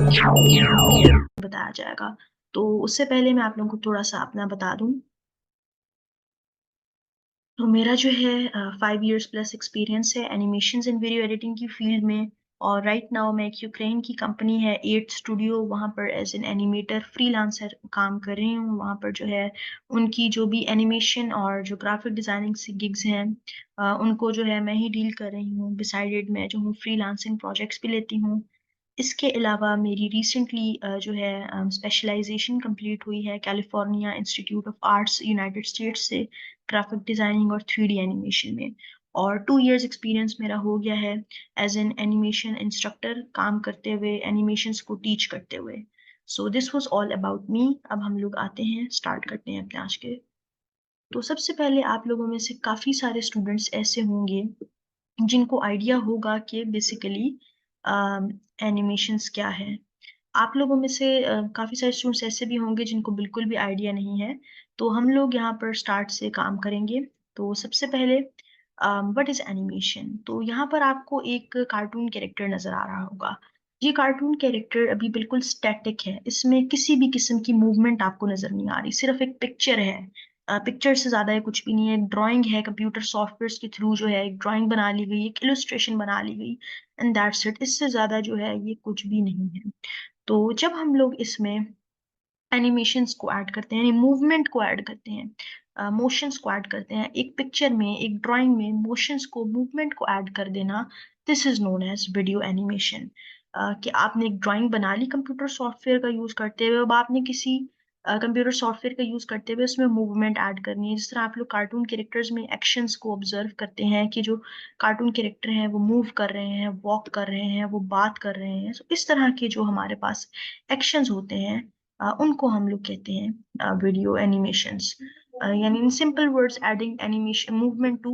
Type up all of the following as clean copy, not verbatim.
बताया जाएगा। तो उससे पहले मैं आप लोगों को थोड़ा-सा अपना बता दूँ। तो मेरा जो है 5 इयर्स प्लस एक्सपीरियंस है एनिमेशंस एंड वीडियो एडिटिंग की फ़ील्ड में, और राइट नाउ मैं एक यूक्रेन की कंपनी है 8 स्टूडियो, वहाँ पर एज़ एन एनिमेटर फ्रीलांसर काम कर रही हूँ। वहाँ पर जो है उनकी जो भी एनिमेशन और जो ग्राफ़िक डिज़ाइनिंग से गिग्स हैं, उनको जो है मैं ही डील कर रही हूँ। बिसाइडेड मैं जो हूँ फ्रीलांसिंग प्रोजेक्ट्स भी लेती हूँ। इसके अलावा मेरी रिसेंटली जो है स्पेशलाइज़ेशन कंप्लीट हुई है California institute of arts United states से, ग्राफिक डिज़ाइनिंग और 3D एनिमेशन में, और 2 इयर्स एक्सपीरियंस मेरा हो गया है एज़ एन एनिमेशन इंस्ट्रक्टर काम करते हुए, एनिमेशंस को टीच करते हुए। So this was all about me. अब हम लोग आते हैं, स्टार्ट करते हैं अपने आज के। तो सबसे पहले आप लोगों में से काफ़ी सारे स्टूडेंट्स ऐसे होंगे जिनको आइडिया होगा कि बेसिकली एनिमेशंस क्या है। आप लोगों में से काफ़ी सारे स्टूडेंट्स ऐसे भी होंगे जिनको बिल्कुल भी आइडिया नहीं है। तो हम लोग यहाँ पर स्टार्ट से काम करेंगे। तो सबसे पहले व्हाट इज़ एनिमेशन? तो यहाँ पर आपको एक कार्टून कैरेक्टर नज़र आ रहा होगा। ये कार्टून कैरेक्टर अभी बिल्कुल स्टैटिक है। इसमें किसी भी किस्म की मूवमेंट आपको नज़र नहीं आ रही, सिर्फ़ एक पिक्चर है। पिक्चर से ज़्यादा ये कुछ भी नहीं है, एक ड्राइंग है, कंप्यूटर सॉफ्टवेयर्स के थ्रू जो है एक ड्राइंग बना ली गई, एक इलस्ट्रेशन बना ली गई, एंड दैट्स इट। इससे ज़्यादा जो है ये कुछ भी नहीं है। तो जब हम लोग इसमें एनिमेशंस को ऐड करते हैं, यानी मूवमेंट को ऐड करते हैं, मोशंस को ऐड करते हैं, एक पिक्चर में, एक ड्राइंग में मोशंस को, मूवमेंट को ऐड कर देना, this is known as video animation. कि आपने एक ड्राइंग बना ली कंप्यूटर सॉफ्टवेयर का यूज़ करते हुए, अब आपने किसी कंप्यूटर सॉफ्टवेयर का यूज़ करते हुए उसमें मूवमेंट ऐड करनी है। जिस तरह आप लोग कार्टून कैरेक्टर्स में एक्शंस को ऑब्ज़र्व करते हैं कि जो कार्टून कैरेक्टर हैं वो मूव कर रहे हैं, वॉक कर रहे हैं, वो बात कर रहे हैं। सो इस तरह के जो हमारे पास एक्शंस होते हैं, उनको हम लोग कहते हैं वीडियो एनिमेशंस। यानी in simple words adding animation movement to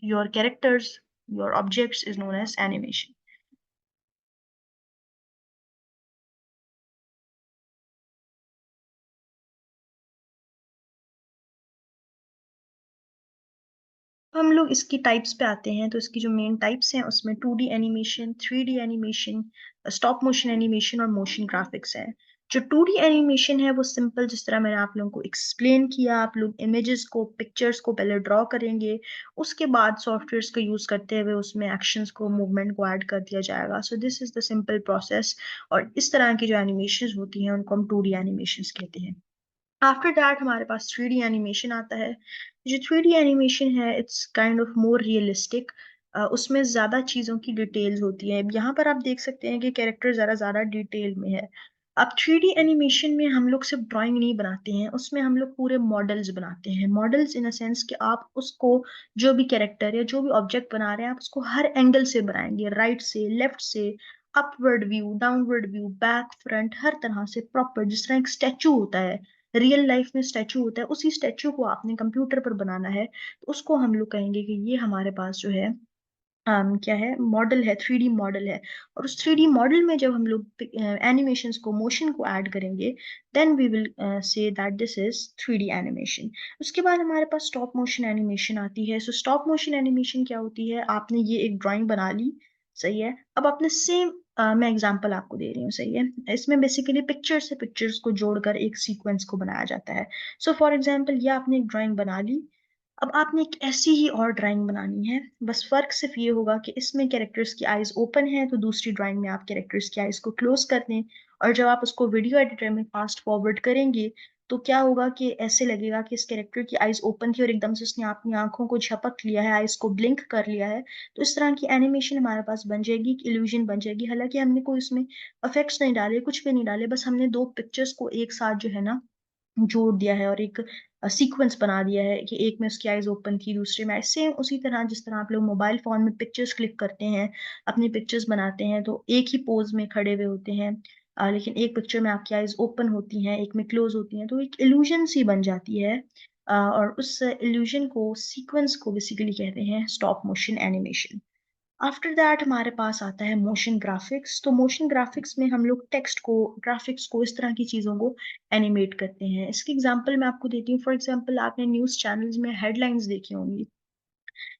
your characters, your objects is known as animation. हम लोग इसकी टाइप्स पे आते हैं। तो इसकी जो मेन टाइप्स हैं उसमें 2D animation, 3D animation, stop motion animation और मोशन ग्राफिक्स है। जो 2D एनिमेशन है वो सिंपल, जिस तरह मैंने आप लोगों को एक्सप्लेन किया, आप लोग इमेजेस को, पिक्चर्स को पहले ड्रॉ करेंगे, उसके बाद सॉफ्टवेयर्स का यूज करते हुए उसमें एक्शंस को, मूवमेंट को ऐड कर दिया जाएगा। So this is the simple process, और इस तरह की जो एनिमेशन होती हैं उनको हम 2D एनिमेशन कहते हैं। आफ्टर दैट हमारे पास 3D एनिमेशन आता है। जो 3D एनिमेशन है it's kind of more realistic. उसमें ज़्यादा चीज़ों की डिटेल्स होती है। यहाँ पर आप देख सकते हैं कि कैरेक्टर ज़रा ज़्यादा डिटेल में है। अब 3D एनिमेशन में हम लोग सिर्फ ड्राइंग नहीं बनाते हैं, उसमें हम लोग पूरे मॉडल्स बनाते हैं। मॉडल्स इन अ सेंस कि आप उसको, जो भी कैरेक्टर या जो भी ऑब्जेक्ट बना रहे हैं, आप उसको हर एंगल से बनाएंगे, राइट से, लेफ्ट से, upward view, downward view, back, front, हर तरह से प्रॉपर, जिस तरह एक स्टैचू होता है, रियल लाइफ में स्टैचू होता है, उसी स्टैचू को आपने कंप्यूटर पर बनाना है, तो उसको हम लोग कहेंगे कि ये हमारे पास जो है क्या है, मॉडल है, 3D मॉडल है। और उस 3D मॉडल में जब हम लोग एनिमेशंस को, मोशन को ऐड करेंगे, then we will say that this is 3D animation. उसके बाद हमारे पास स्टॉप मोशन एनिमेशन आती है। सो स्टॉप मोशन एनिमेशन क्या होती है? आपने ये एक ड्राइंग बना ली, सही है, अब आपने सेम, मैं एग्जांपल आपको दे रही हूँ, सही है, इसमें बेसिकली पिक्चर से पिक्चर्स को जोड़कर एक सीक्वेंस को बनाया जाता है। सो फॉर एग्जांपल ये आपने एक ड्राइंग बना ली, अब आपने एक ऐसी ही और ड्राइंग बनानी है, बस फ़र्क सिर्फ़ ये होगा कि इसमें कैरेक्टर्स की आइज़ ओपन है, तो दूसरी ड्राइंग में आप कैरेक्टर्स की आइज़ को क्लोज़ कर दें, और जब आप उसको वीडियो एडिटर में फ़ास्ट फ़ॉरवर्ड करेंगे, तो क्या होगा कि ऐसे लगेगा कि इस कैरेक्टर की आइज़ ओपन थी और एकदम से उसने अपनी आँखों को झपक लिया है, आइज़ को ब्लिंक कर लिया है। तो इस तरह की एनिमेशन हमारे पास बन जाएगी, एक इल्यूज़न बन जाएगी। हालाँकि हमने कोई उसमें इफ़ेक्ट्स नहीं डाले, कुछ भी नहीं डाले, बस हमने 2 पिक्चर्स को एक साथ जो है ना जोड़ दिया है, और एक सीक्वेंस बना दिया है कि एक में उसकी आइज़ ओपन थी, दूसरे में सेम उसी तरह जिस तरह आप लोग मोबाइल फ़ोन में पिक्चर्स क्लिक करते हैं, अपनी पिक्चर्स बनाते हैं, तो एक ही पोज़ में खड़े हुए होते हैं। लेकिन एक पिक्चर में आपकी आइज़ ओपन होती हैं, एक में क्लोज़ होती हैं, तो एक इल्यूज़न सी बन जाती है। और उस इल्यूज़न को, सीक्वेंस को बेसिकली कहते हैं stop motion animation. After that हमारे पास आता है मोशन ग्राफिक्स। तो मोशन ग्राफिक्स में हम लोग टेक्स्ट को, ग्राफिक्स को, इस तरह की चीज़ों को एनिमेट करते हैं। इसकी एग्जांपल मैं आपको देती हूँ। फॉर एग्जांपल आपने न्यूज़ चैनल्स में हेडलाइंस देखी होंगी।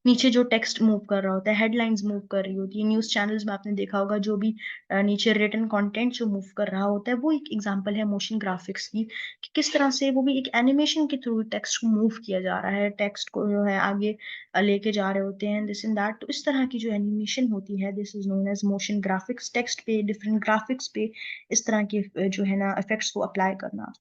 नीचे जो टेक्स्ट मूव कर रहा होता है, हेडलाइंस मूव कर रही होती है, न्यूज चैनल्स में आपने देखा होगा जो भी नीचे रिटन कंटेंट जो मूव कर रहा होता है, वो एक एग्जांपल है मोशन ग्राफिक्स की, कि किस तरह से वो भी एक एनिमेशन के थ्रू टेक्स्ट को मूव किया जा रहा है, टेक्स्ट को जो है आगे लेके जा रहे होते हैं, दिस इन दैट। तो इस तरह की जो एनिमेशन होती है, this is known as motion graphics. Text पे, डिफरेंट ग्राफिक्स पे इस तरह के जो है ना इफेक्ट्स को अप्लाई करना।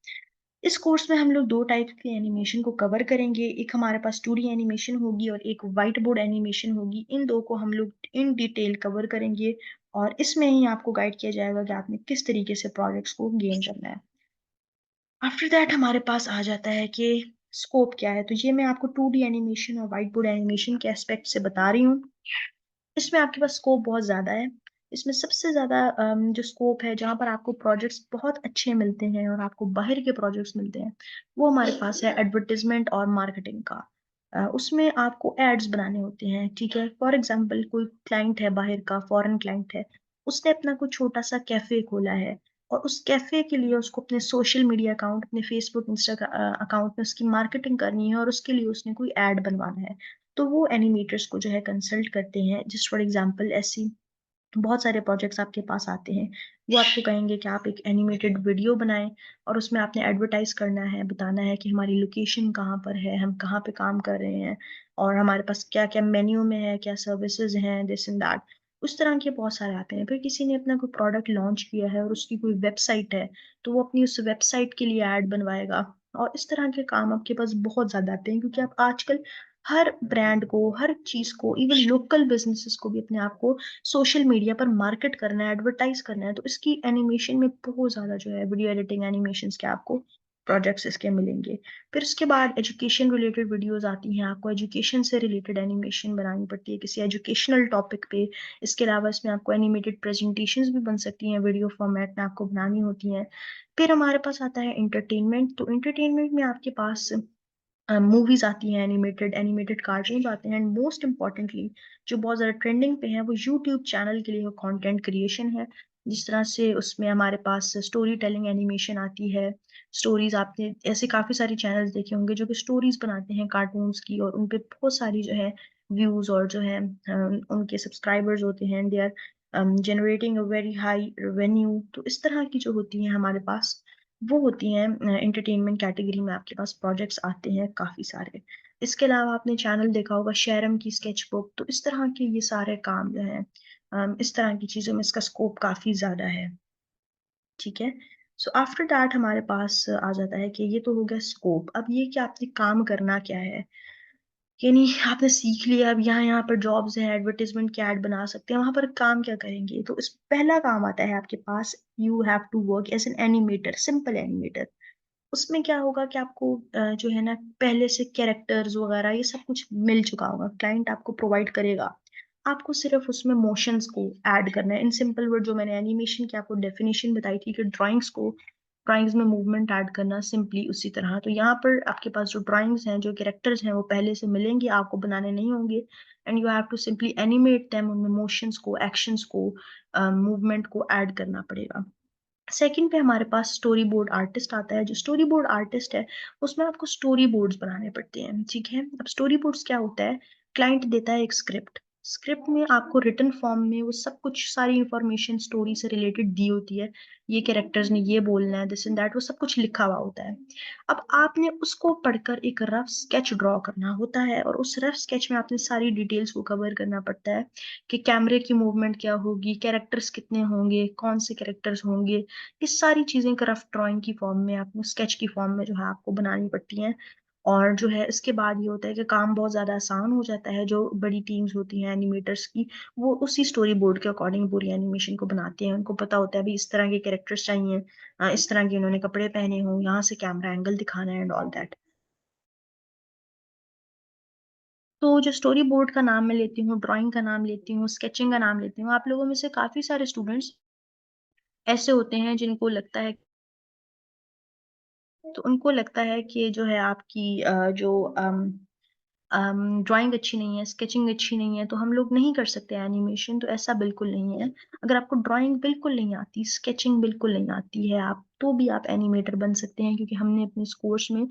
इस कोर्स में हम लोग दो टाइप के एनिमेशन को कवर करेंगे, एक हमारे पास 2D एनिमेशन होगी और एक व्हाइट बोर्ड एनिमेशन होगी। इन दो को हम लोग इन डिटेल कवर करेंगे और इसमें ही आपको गाइड किया जाएगा कि आपने किस तरीके से प्रोजेक्ट्स को गेन करना है। आफ्टर दैट हमारे पास आ जाता है कि स्कोप क्या है। तो ये मैं आपको 2D एनिमेशन और व्हाइट बोर्ड एनिमेशन के एस्पेक्ट से बता रही हूँ। इसमें आपके पास स्कोप बहुत ज्यादा है। इसमें सबसे ज्यादा जो स्कोप है, जहां पर आपको प्रोजेक्ट्स बहुत अच्छे मिलते हैं और आपको बाहर के प्रोजेक्ट्स मिलते हैं, वो हमारे पास है एडवर्टीजमेंट और मार्केटिंग का। उसमें आपको एड्स बनाने होते हैं, ठीक है। फॉर एग्जांपल कोई क्लाइंट है बाहर का, फॉरेन क्लाइंट है, उसने अपना कोई छोटा सा कैफे खोला है और उस कैफे के लिए उसको अपने सोशल मीडिया अकाउंट, अपने फेसबुक इंस्टाग्राम अकाउंट में उसकी मार्केटिंग करनी है और उसके लिए उसने कोई एड बनवाना है। तो वो एनिमेटर्स को जो है कंसल्ट करते हैं। जस्ट फॉर एग्जांपल ऐसी बहुत सारे प्रोजेक्ट्स आपके पास आते हैं, वो आपको कहेंगे कि आप एक एनिमेटेड वीडियो बनाएं और उसमें आपने एडवर्टाइज करना है, बताना है कि हमारी लोकेशन कहाँ पर है, हम कहाँ पे काम कर रहे हैं और हमारे पास क्या क्या मेन्यू में है, क्या सर्विसेज हैं, दिस एंड दैट। उस तरह के बहुत सारे आते हैं। फिर किसी ने अपना कोई प्रोडक्ट लॉन्च किया है और उसकी कोई वेबसाइट है, तो वो अपनी उस वेबसाइट के लिए ऐड बनवाएगा। और इस तरह के काम आपके पास बहुत ज्यादा आते हैं, क्योंकि आप आजकल हर ब्रांड को, हर चीज को, इवन लोकल बिजनेसेस को भी अपने आप को सोशल मीडिया पर मार्केट करना है, एडवर्टाइज करना है। तो इसकी एनिमेशन में बहुत ज्यादा जो है वीडियो एडिटिंग एनिमेशंस के आपको प्रोजेक्ट्स इसके मिलेंगे। फिर उसके बाद एजुकेशन रिलेटेड वीडियोस आती हैं, आपको एजुकेशन से रिलेटेड एनिमेशन बनानी पड़ती है किसी एजुकेशनल टॉपिक पे। इसके अलावा इसमें आपको एनिमेटेड प्रेजेंटेशंस भी बन सकती हैं, वीडियो फॉर्मेट में आपको बनानी होती हैं। फिर हमारे पास आता है इंटरटेनमेंट। तो इंटरटेनमेंट में आपके पास मूवीज आती हैं, एनिमेटेड एनिमेटेड कार्टून्स आते हैं, एंड मोस्ट इम्पॉर्टेंटली जो बहुत ज़्यादा ट्रेंडिंग पे है, वो यूट्यूब चैनल के लिए कंटेंट क्रिएशन है। जिस तरह से उसमें हमारे पास स्टोरी टेलिंग एनिमेशन आती है। स्टोरीज, आपने ऐसे काफ़ी सारे चैनल्स देखे होंगे जो कि स्टोरीज बनाते हैं कार्टून्स की, और उन पे बहुत सारी जो है व्यूज और जो है उनके सब्सक्राइबर्स होते हैं, they are generating a very high revenue. तो इस तरह की जो होती है हमारे पास, वो होती हैं एंटरटेनमेंट कैटेगरी में आपके पास प्रोजेक्ट्स आते हैं काफी सारे। इसके अलावा आपने चैनल देखा होगा शेरम की स्केच बुक। तो इस तरह के ये सारे काम जो है, इस तरह की चीजों में इसका स्कोप काफी ज्यादा है, ठीक है। सो आफ्टर दैट हमारे पास आ जाता है कि ये तो हो गया स्कोप। अब ये कि आपने काम करना क्या है, कि नहीं आपने सीख लिया, अब यहाँ यहाँ पर जॉब्स हैं, एडवर्टीजमेंट के ऐड बना सकते हैं, वहां पर काम क्या करेंगे। तो इस पहला काम आता है आपके पास, you have to work as an animator, simple animator. उसमें क्या होगा कि आपको जो है ना पहले से कैरेक्टर्स वगैरह ये सब कुछ मिल चुका होगा, क्लाइंट आपको प्रोवाइड करेगा। आपको सिर्फ उसमें मोशंस को ऐड करना है। इन सिंपल वर्ड, जो मैंने एनिमेशन की आपको डेफिनेशन बताई थी कि ड्राइंग्स में मूवमेंट ऐड करना, सिंपली उसी तरह। तो यहाँ पर आपके पास जो ड्राइंग्स हैं, जो कैरेक्टर्स हैं, वो पहले से मिलेंगे, आपको बनाने नहीं होंगे। And you have to simply animate them, उनमें मोशंस को, एक्शंस को, मूवमेंट को ऐड करना पड़ेगा। सेकंड पे हमारे पास स्टोरी बोर्ड आर्टिस्ट आता है। जो स्टोरी बोर्ड आर्टिस्ट है, उसमें आपको स्टोरी बोर्ड्स बनाने पड़ते हैं, ठीक है। अब स्टोरी बोर्ड्स क्या होता है, क्लाइंट देता है एक स्क्रिप्ट, स्क्रिप्ट में आपको रिटन फॉर्म में वो सब कुछ, सारी इंफॉर्मेशन स्टोरी से रिलेटेड दी होती है। ये कैरेक्टर्स ने ये बोलना है, दिस एंड दैट, वो सब कुछ लिखा हुआ होता है। अब आपने उसको पढ़कर एक रफ स्केच ड्रॉ करना होता है, और उस रफ स्केच में आपने सारी डिटेल्स को कवर करना पड़ता है, कि कैमरे की मूवमेंट क्या होगी, कैरेक्टर्स कितने होंगे, कौन से कैरेक्टर्स होंगे। ये सारी चीजें एक रफ ड्राइंग की फॉर्म में, आपको स्केच की फॉर्म में जो है आपको बनानी पड़ती हैं। और जो है इसके बाद ये होता है कि काम बहुत ज्यादा आसान हो जाता है। जो बड़ी टीम्स होती हैं एनिमेटर्स की, वो उसी स्टोरी बोर्ड के अकॉर्डिंग पूरी एनिमेशन को बनाते हैं। उनको पता होता है भी इस तरह के कैरेक्टर्स चाहिए, इस तरह के उन्होंने कपड़े पहने हों, यहाँ से कैमरा एंगल दिखाना है, एंड ऑल दैट। तो जो स्टोरी बोर्ड का नाम मैं लेती हूँ, ड्राइंग का नाम लेती हूँ, स्केचिंग का नाम लेती हूँ, आप लोगों में से काफी सारे स्टूडेंट्स ऐसे होते हैं जिनको लगता है, तो उनको लगता है कि जो है आपकी जो ड्राइंग अच्छी नहीं है, स्केचिंग अच्छी नहीं है, तो हम लोग नहीं कर सकते एनिमेशन। तो ऐसा बिल्कुल नहीं है। अगर आपको ड्राइंग बिल्कुल नहीं आती, स्केचिंग बिल्कुल नहीं आती है, आप तो भी आप एनिमेटर बन सकते हैं, क्योंकि हमने अपने इस कोर्स में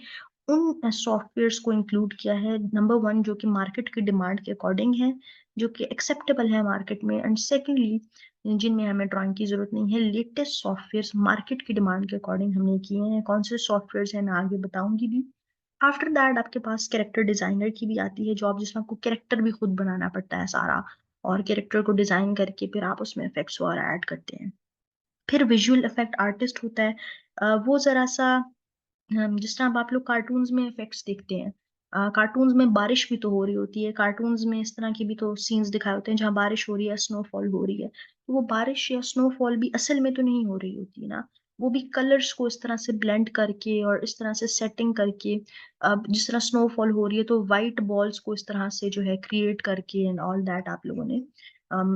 उन सॉफ्टवेयर्स को इंक्लूड किया है। नंबर वन, जो कि मार्केट की डिमांड के अकॉर्डिंग है, जो कि एक्सेप्टेबल है मार्केट में, एंड सेकेंडली जिनमें हमें ड्राइंग की जरूरत नहीं है, लेटेस्ट सॉफ्टवेयर्स मार्केट की डिमांड के अकॉर्डिंग हमने किए हैं। कौन से सॉफ्टवेयर्स हैं मैं आगे बताऊंगी भी। आफ्टर दैट आपके पास कैरेक्टर डिजाइनर की भी आती है जॉब, जिसमें आपको कैरेक्टर भी खुद बनाना पड़ता है सारा, और कैरेक्टर को डिजाइन करके फिर आप उसमें इफेक्ट्स वगैरह ऐड करते हैं। फिर विजुअल इफेक्ट आर्टिस्ट होता है। वो जरा सा जिस तरह अब आप लोग कार्टून्स में इफेक्ट्स देखते हैं, कार्टून्स में बारिश भी तो हो रही होती है, कार्टून्स में इस तरह की भी तो सीन्स दिखाए होते हैं जहाँ बारिश हो रही है, स्नोफॉल हो रही है, तो वो बारिश या स्नोफॉल भी असल में तो नहीं हो रही होती ना, वो भी कलर्स को इस तरह से ब्लेंड करके और इस तरह से सेटिंग करके, अब जिस तरह स्नोफॉल हो रही है तो वाइट बॉल्स को इस तरह से जो है क्रिएट करके एंड ऑल दैट आप लोगों ने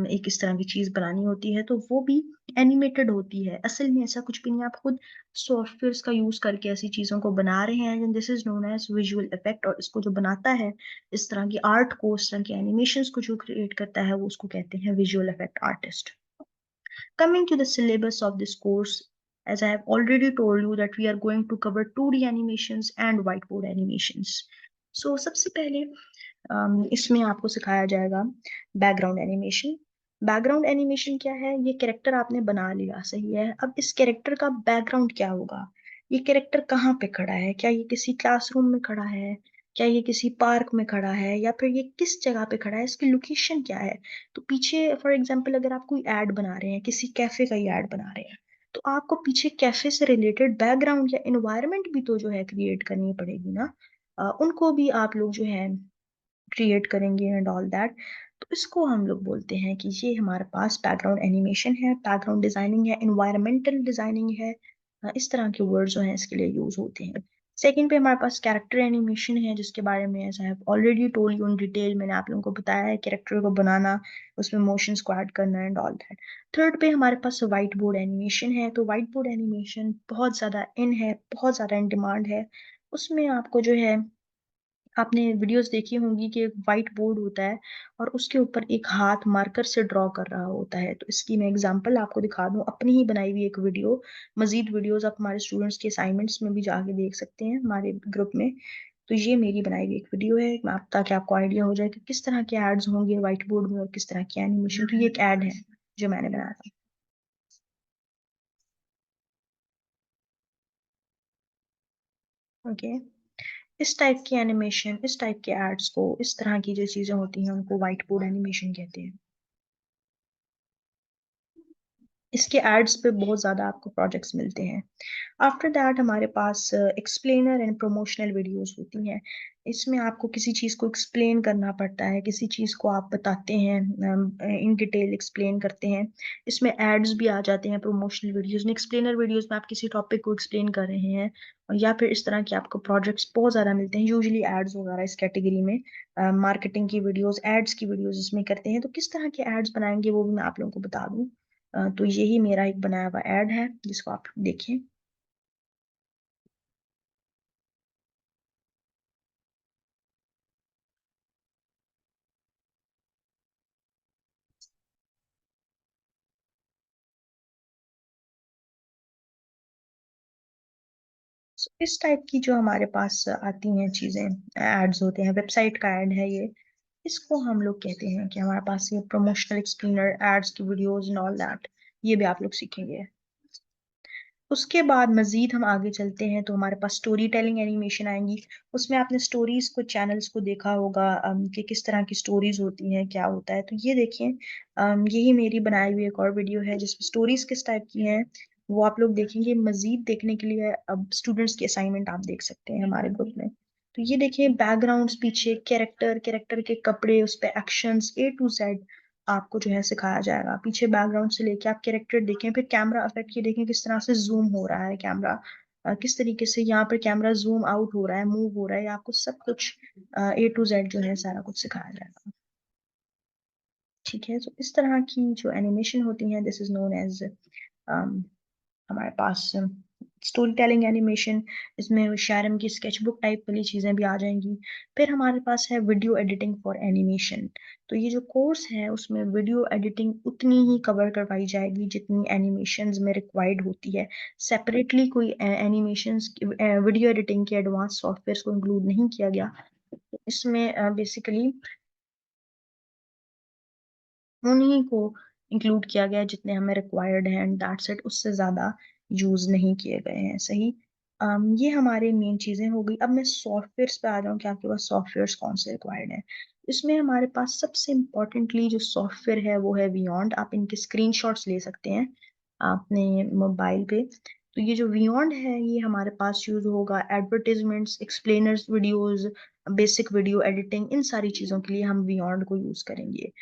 एक इस तरह की चीज बनानी होती है, तो वो भी एनिमेटेड होती है। असल में ऐसा कुछ भी नहीं, आप खुद सॉफ्टवेयर्स का यूज करके ऐसी चीजों को बना रहे हैं, this is known as visual effect. और इसको जो बनाता है, इस तरह की आर्ट को, इस तरह की एनिमेशंस को जो क्रिएट करता है, वो उसको कहते हैं visual effect artist. Coming to the syllabus of this course, as I have already told you that we are going to cover 2D animations and whiteboard animations. So सबसे पहले इसमें आपको सिखाया जाएगा बैकग्राउंड एनिमेशन। बैकग्राउंड एनिमेशन क्या है? ये character आपने बना लिया, सही है, अब इस कैरेक्टर का बैकग्राउंड क्या होगा? ये कैरेक्टर कहाँ पे खड़ा है? क्या ये किसी क्लासरूम में खड़ा है? क्या ये किसी पार्क में खड़ा है? या फिर ये किस जगह पे खड़ा है? इसकी लोकेशन क्या है? तो पीछे फॉर एग्जाम्पल अगर आप कोई ऐड बना रहे हैं, किसी कैफे का ही ऐड बना रहे हैं, तो आपको पीछे कैफे से रिलेटेड बैकग्राउंड या एनवायरनमेंट भी तो जो है क्रिएट करनी पड़ेगी ना। उनको भी आप लोग जो है क्रिएट करेंगे एंड ऑल दैट। तो इसको हम लोग बोलते हैं कि ये हमारे पास बैकग्राउंड एनिमेशन है, बैकग्राउंड डिजाइनिंग है, इन्वायरमेंटल डिजाइनिंग है। इस तरह के वर्ड जो हैं इसके लिए यूज होते हैं। सेकंड पे हमारे पास कैरेक्टर एनिमेशन है, जिसके बारे में as I have already told you in detail, मैंने आप लोगों को बताया है कैरेक्टर को बनाना, उसमें मोशंस को ऐड करना एंड ऑल दैट। थर्ड पे हमारे पास व्हाइट बोर्ड एनिमेशन है। तो व्हाइट बोर्ड एनिमेशन बहुत ज्यादा इन है, बहुत ज्यादा इन डिमांड है। उसमें आपको जो है, आपने वीडियोस देखी होंगी कि एक व्हाइट बोर्ड होता है और उसके ऊपर एक हाथ मार्कर से ड्रॉ कर रहा होता है। तो इसकी मैं एग्जांपल आपको दिखा दूं, अपनी ही बनाई हुई एक वीडियो। मजीद वीडियोस आप हमारे स्टूडेंट्स के असाइनमेंट्स में भी जाके देख सकते हैं हमारे ग्रुप में। तो ये मेरी बनाई हुई एक वीडियो है, ताकि आपको आइडिया हो जाए कि किस तरह के एड्स होंगे व्हाइट बोर्ड में और किस तरह की एनिमेशन। तो ये एक एड है जो मैंने बनाया था। ओके, इस टाइप की एनिमेशन, इस टाइप के एड्स को, इस तरह की जो चीजें होती हैं उनको व्हाइट बोर्ड एनिमेशन कहते हैं। इसके एड्स पे बहुत ज़्यादा आपको प्रोजेक्ट्स मिलते हैं। आफ्टर दैट हमारे पास एक्सप्लेनर एंड प्रमोशनल वीडियोस होती हैं। इसमें आपको किसी चीज़ को एक्सप्लेन करना पड़ता है, किसी चीज़ को आप बताते हैं, इन डिटेल एक्सप्लेन करते हैं। इसमें एड्स भी आ जाते हैं प्रमोशनल वीडियोस में। एक्सप्लेनर वीडियोस में आप किसी टॉपिक को एक्सप्लेन कर रहे हैं, या फिर इस तरह के आपको प्रोजेक्ट्स बहुत ज़्यादा मिलते हैं, यूजुअली एड्स वगैरह इस कैटेगरी में। मार्केटिंग की वीडियोस, एड्स की वीडियोस इसमें करते हैं। तो किस तरह के एड्स बनाएंगे वो भी मैं आप लोगों को बता दूं। तो यही मेरा एक बनाया हुआ ऐड है जिसको आप देखें। So, इस टाइप की जो हमारे पास आती हैं चीजें, एड्स होते हैं, वेबसाइट का ऐड है ये, इसको हम लोग कहते हैं कि हमारे पास ये प्रमोशनल एक्सप्लेनर एड्स की वीडियोस एंड ऑल दैट, ये भी आप लोग सीखेंगे। उसके बाद मजीद हम आगे चलते हैं तो हमारे पास स्टोरी टेलिंग एनिमेशन आएंगी। उसमें आपने स्टोरीज को, चैनल्स को देखा होगा कि किस तरह की स्टोरीज होती हैं, क्या होता है। तो ये देखिए, यही मेरी बनाई हुई एक और वीडियो है जिसमें स्टोरीज किस टाइप की हैं वो आप लोग देखेंगे। मजीद देखने के लिए अब स्टूडेंट्स की असाइनमेंट आप देख सकते हैं हमारे ग्रुप में। तो ये देखिए, बैकग्राउंड्स, पीछे कैरेक्टर, कैरेक्टर के कपड़े, उस पे एक्शंस A to Z आपको जो है सिखाया जाएगा। पीछे बैकग्राउंड से लेके आप कैरेक्टर देखें, फिर कैमरा इफेक्ट ये देखें किस तरह से जूम हो रहा है कैमरा, किस तरीके से यहाँ पर कैमरा जूम आउट हो रहा है, मूव हो रहा है, आपको सब कुछ A to Z जो है सारा कुछ सिखाया जाएगा। ठीक है, तो इस तरह की जो एनिमेशन होती है, दिस इज नोन एज हमारे पास स्टोरी टेलिंग एनिमेशन, इसमें शायरम की स्केचबुक टाइप वाली चीज़ें भी आ जाएंगी। फिर हमारे पास है वीडियो एडिटिंग फॉर एनिमेशन। तो ये जो कोर्स है उसमें वीडियो एडिटिंग उतनी ही कवर करवाई जाएगी जितनी एनिमेशंस में रिक्वायर्ड होती है। सेपरेटली कोई एनिमेशंस वीडियो एडिटिंग के एडवांस सॉफ्टवेयर को इंक्लूड नहीं किया गया। इसमें बेसिकली उन्हीं को इंक्लूड किया गया है जितने हमें रिक्वायर्ड हैं, एंड दैट्स इट। उससे ज़्यादा यूज़ नहीं किए गए हैं। सही। ये हमारे मेन चीज़ें हो गई। अब मैं सॉफ्टवेयर्स पे आ जाऊँ कि आपके पास सॉफ्टवेयर्स कौन से रिक्वायर्ड हैं। इसमें हमारे पास सबसे इम्पोर्टेंटली जो सॉफ्टवेयर है वो है वियॉन्ड। आप इनके स्क्रीनशॉट्स ले सकते हैं अपने मोबाइल पे। तो ये जो वियॉन्ड है ये हमारे पास यूज होगा advertisements, explainers videos, basic video editing, इन सारी चीज़ों के लिए हम वियॉन्ड को यूज करेंगे।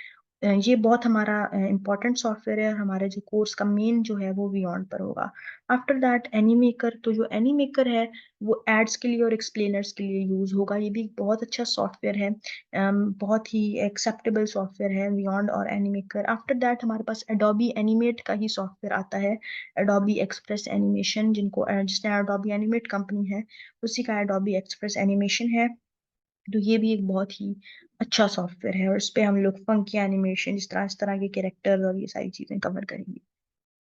ये बहुत हमारा इम्पोर्टेंट सॉफ्टवेयर है और हमारे जो कोर्स का मेन जो है वो बियॉन्ड पर होगा। After that Animaker. तो जो एनीमेकर है वो एड्स के लिए और एक्सप्लेनर्स के लिए यूज होगा। ये भी एक बहुत अच्छा सॉफ्टवेयर है, बहुत ही एक्सेप्टेबल सॉफ्टवेयर है बियॉन्ड और एनीमेकर। आफ्टर दैट हमारे पास एडोबी एनिमेट का ही सॉफ्टवेयर आता है, एडोबी एक्सप्रेस एनिमेशन, जिसने एडोबी एनिमेट कंपनी है उसी का एडोबी एक्सप्रेस एनिमेशन है। तो ये भी एक बहुत ही अच्छा सॉफ्टवेयर है और इस पे हम लोग फंकी एनिमेशन, इस तरह के कैरेक्टर और ये सारी चीजें कवर करेंगे।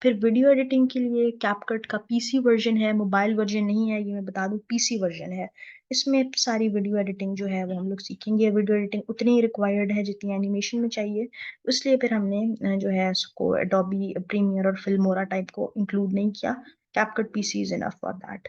फिर वीडियो एडिटिंग के लिए कैपकट का पीसी वर्जन है, मोबाइल वर्जन नहीं है, ये मैं बता दूं, पीसी वर्जन है। इसमें सारी वीडियो एडिटिंग जो है वो हम लोग सीखेंगे। वीडियो एडिटिंग उतनी ही रिक्वायर्ड है जितनी एनिमेशन में चाहिए, इसलिए फिर हमने जो है उसको एडोबी प्रीमियर और फिल्मोरा टाइप को इंक्लूड नहीं किया। CapCut PC is enough for that.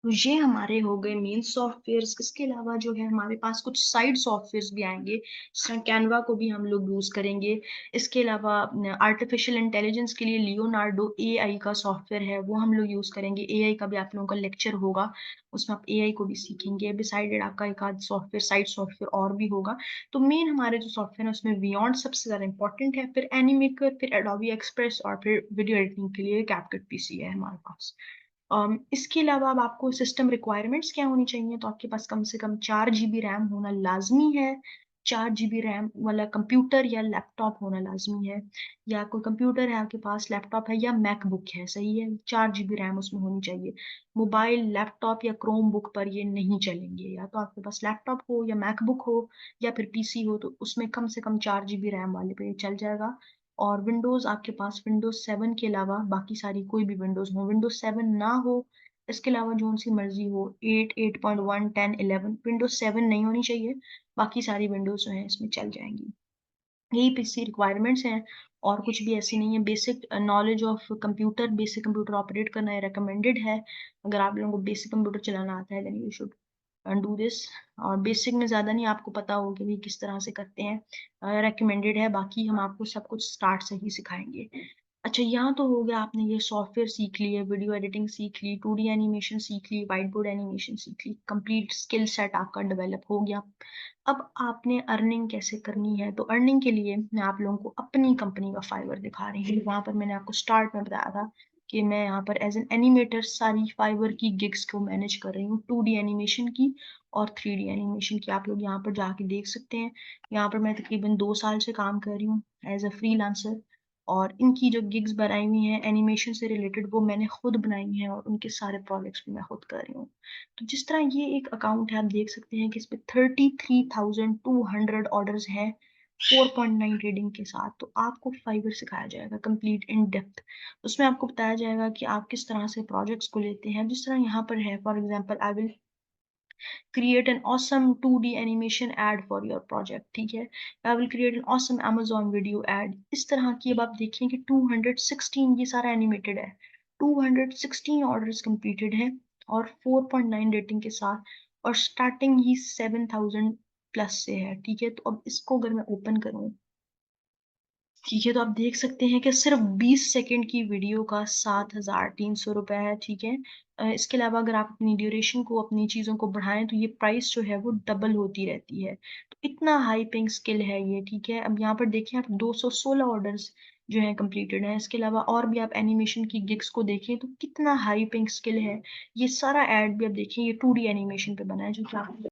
तो ये हमारे हो गए मेन सॉफ्टवेयर्स। इसके अलावा जो है हमारे पास कुछ साइड सॉफ्टवेयर्स भी आएंगे, जिसमें कैनवा को भी हम लोग यूज करेंगे। इसके अलावा आर्टिफिशियल इंटेलिजेंस के लिए लियोनार्डो एआई का सॉफ्टवेयर है, वो हम लोग यूज करेंगे। एआई का भी आप लोगों का लेक्चर होगा, उसमें आप एआई को भी सीखेंगे। बिसाइडेड आपका एक आध सॉफ्टवेयर, साइड सॉफ्टवेयर और भी होगा। तो मेन हमारे जो सॉफ्टवेयर है उसमें बियॉन्ड सबसे ज्यादा इंपॉर्टेंट है, फिर एनिमेकर, फिर एडोबी एक्सप्रेस और फिर वीडियो एडिटिंग के लिए कैपकट पीसी है हमारे पास। इसके अलावा अब आपको सिस्टम रिक्वायरमेंट्स क्या होनी चाहिए, तो आपके पास कम से कम 4 GB रैम होना लाजमी है। 4 GB रैम वाला कंप्यूटर या लैपटॉप होना लाजमी है, या कोई कंप्यूटर है आपके पास, लैपटॉप है या मैकबुक है, सही है, 4 GB रैम उसमें होनी चाहिए। मोबाइल, लैपटॉप या क्रोम बुक पर ये नहीं चलेंगे। या तो आपके पास लैपटॉप हो या मैकबुक हो या फिर पीसी हो, तो उसमें कम से कम 4 GB रैम वाले पे चल जाएगा। और विंडोज आपके पास विंडोज 7 के अलावा बाकी सारी कोई भी विंडोज हो, विंडोज 7 ना हो, इसके अलावा जो उनकी मर्जी हो, 8, 8.1, 10, 11, विंडोज 7 नहीं होनी चाहिए। बाकी सारी विंडोज जो है इसमें चल जाएंगी। यही पीसी रिक्वायरमेंट्स हैं, और कुछ भी ऐसी नहीं है। Basic knowledge of computer, basic computer operate करना रिकमेंडेड है। अगर आप लोगों को बेसिक कंप्यूटर चलाना आता है then you should do this. और बेसिक में ज़्यादा नहीं, आपको पता होगा कि भाई किस तरह से करते हैं, रेकमेंडेड है। बाकी हम आपको सब कुछ स्टार्ट से ही सिखाएंगे। अच्छा, यहाँ तो हो गया, आपने ये सॉफ्टवेयर सीख लिए, वीडियो एडिटिंग सीख ली, 2D एनिमेशन सीख ली, व्हाइट बोर्ड एनिमेशन सीख ली, कंप्लीट स्किल सेट आपका डेवलप हो गया। अब आपने अर्निंग कैसे करनी है, तो अर्निंग के लिए मैं आप लोगों को अपनी कंपनी का फाइवर दिखा रही हूँ। वहां पर मैंने आपको स्टार्ट में बताया था कि मैं यहाँ पर एज एन एनिमेटर सारी फाइवर की गिग्स को मैनेज कर रही हूँ, 2D एनिमेशन की और 3D एनिमेशन की। आप लोग यहाँ पर जाके देख सकते हैं। यहाँ पर मैं तकरीबन 2 साल से काम कर रही हूँ एज अ फ्रीलांसर, और इनकी जो गिग्स बनाई हुई हैं एनिमेशन से रिलेटेड वो मैंने खुद बनाई हैं, और उनके सारे प्रोजेक्ट्स भी मैं खुद कर रही हूँ। तो जिस तरह ये एक अकाउंट है, आप देख सकते हैं कि इस पे 33,200 ऑर्डर्स हैं 4.9 रेटिंग के साथ। तो आपको फाइवर सिखाया जाएगा कंप्लीट इन डेप्थ। उसमें आपको बताया जाएगा कि आप किस तरह से प्रोजेक्ट्स को लेते हैं। जिस तरह यहाँ पर है, for example, I will create an awesome 2D animation ad for your project, ठीक है। I will create an awesome Amazon video ad, इस तरह की। अब आप देखिए कि 216, ये सारा एनिमेटेड है, 216 ऑर्डर्स कंप्लीटेड है और 4.9 रेटिंग के साथ, और स्टार्टिंग ही 7,000 प्लस से है, ठीक है। तो अब इसको अगर मैं ओपन करूँ, ठीक है, तो आप देख सकते हैं कि सिर्फ 20 सेकंड की वीडियो का 7,300 रुपये है, ठीक है। इसके अलावा अगर आप अपनी ड्यूरेशन को, अपनी चीज़ों को बढ़ाएं तो ये प्राइस जो है वो डबल होती रहती है। तो इतना हाई पेइंग स्किल है ये, ठीक है। अब यहाँ पर देखिए आप 216 ऑर्डर्स जो है कंप्लीटेड है। इसके अलावा और भी आप एनिमेशन की गिग्स को देखें तो कितना हाई पेइंग स्किल है। ये सारा एड भी आप देखिए, ये 2D एनिमेशन पे बना है, जो कि आप